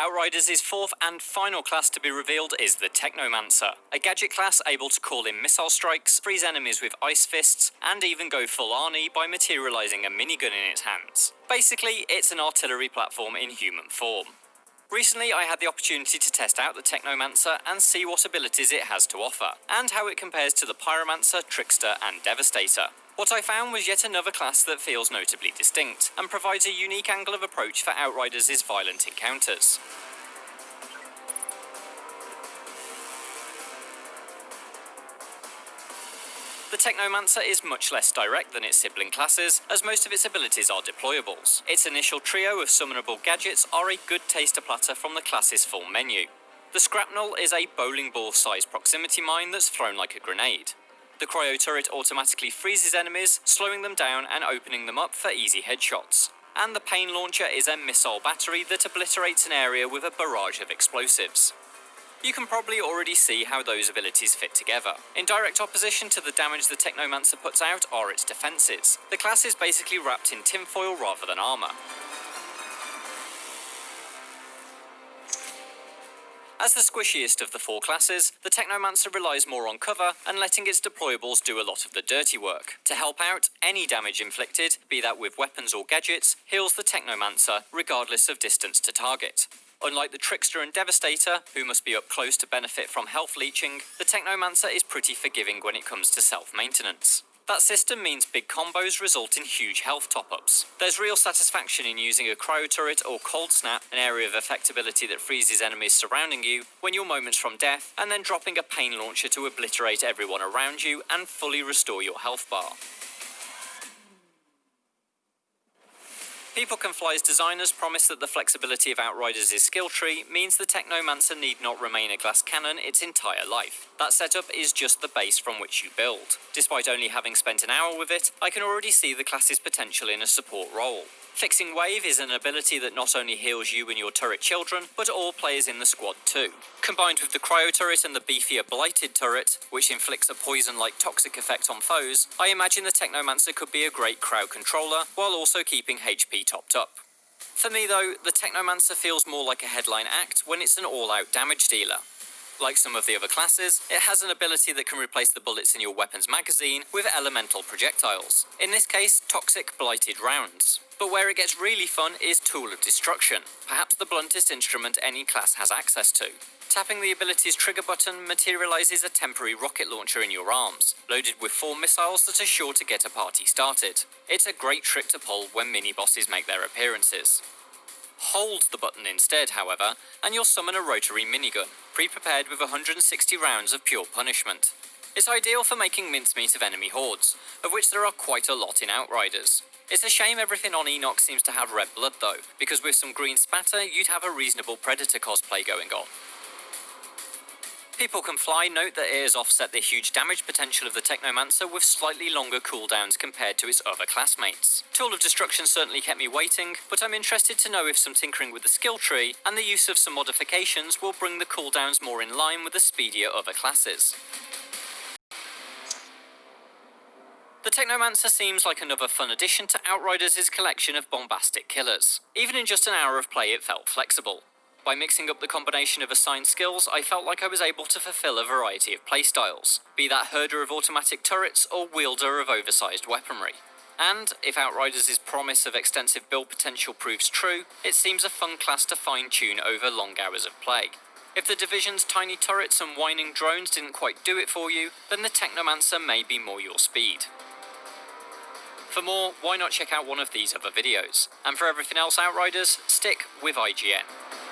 Outriders' fourth and final class to be revealed is the Technomancer, a gadget class able to call in missile strikes, freeze enemies with ice fists, and even go full Arnie by materialising a minigun in its hands. Basically, it's an artillery platform in human form. Recently, I had the opportunity to test out the Technomancer and see what abilities it has to offer, and how it compares to the Pyromancer, Trickster, and Devastator. What I found was yet another class that feels notably distinct, and provides a unique angle of approach for Outriders' violent encounters. The Technomancer is much less direct than its sibling classes, as most of its abilities are deployables. Its initial trio of summonable gadgets are a good taster platter from the class's full menu. The Scrapnel is a bowling ball-sized proximity mine that's thrown like a grenade. The cryo turret automatically freezes enemies, slowing them down and opening them up for easy headshots. And the pain launcher is a missile battery that obliterates an area with a barrage of explosives. You can probably already see how those abilities fit together. In direct opposition to the damage the Technomancer puts out are its defences. The class is basically wrapped in tinfoil rather than armour. As the squishiest of the four classes, the Technomancer relies more on cover and letting its deployables do a lot of the dirty work. To help out, any damage inflicted, be that with weapons or gadgets, heals the Technomancer regardless of distance to target. Unlike the Trickster and Devastator, who must be up close to benefit from health leeching, the Technomancer is pretty forgiving when it comes to self-maintenance. That system means big combos result in huge health top-ups. There's real satisfaction in using a cryo turret or cold snap, an area of effectability that freezes enemies surrounding you, when you're moments from death, and then dropping a pain launcher to obliterate everyone around you and fully restore your health bar. People Can Fly's designers promise that the flexibility of Outriders' skill tree means the Technomancer need not remain a glass cannon its entire life. That setup is just the base from which you build. Despite only having spent an hour with it, I can already see the class's potential in a support role. Fixing Wave is an ability that not only heals you and your turret children, but all players in the squad too. Combined with the cryo turret and the beefier blighted turret, which inflicts a poison-like toxic effect on foes, I imagine the Technomancer could be a great crowd controller, while also keeping HP topped up. For me though, the Technomancer feels more like a headline act when it's an all-out damage dealer. Like some of the other classes, it has an ability that can replace the bullets in your weapon's magazine with elemental projectiles. In this case, toxic blighted rounds. But where it gets really fun is Tool of Destruction, perhaps the bluntest instrument any class has access to. Tapping the ability's trigger button materialises a temporary rocket launcher in your arms, loaded with 4 missiles that are sure to get a party started. It's a great trick to pull when mini-bosses make their appearances. Hold the button instead, however, and you'll summon a rotary minigun, pre-prepared with 160 rounds of pure punishment. It's ideal for making mincemeat of enemy hordes, of which there are quite a lot in Outriders. It's a shame everything on Enoch seems to have red blood though, because with some green spatter you'd have a reasonable Predator cosplay going on. People Can Fly note that it has offset the huge damage potential of the Technomancer with slightly longer cooldowns compared to its other classmates. Tool of Destruction certainly kept me waiting, but I'm interested to know if some tinkering with the skill tree and the use of some modifications will bring the cooldowns more in line with the speedier other classes. The Technomancer seems like another fun addition to Outriders' collection of bombastic killers. Even in just an hour of play it felt flexible. By mixing up the combination of assigned skills, I felt like I was able to fulfill a variety of playstyles, be that herder of automatic turrets or wielder of oversized weaponry. And, if Outriders' promise of extensive build potential proves true, it seems a fun class to fine-tune over long hours of play. If the Division's tiny turrets and whining drones didn't quite do it for you, then the Technomancer may be more your speed. For more, why not check out one of these other videos? And for everything else Outriders, stick with IGN.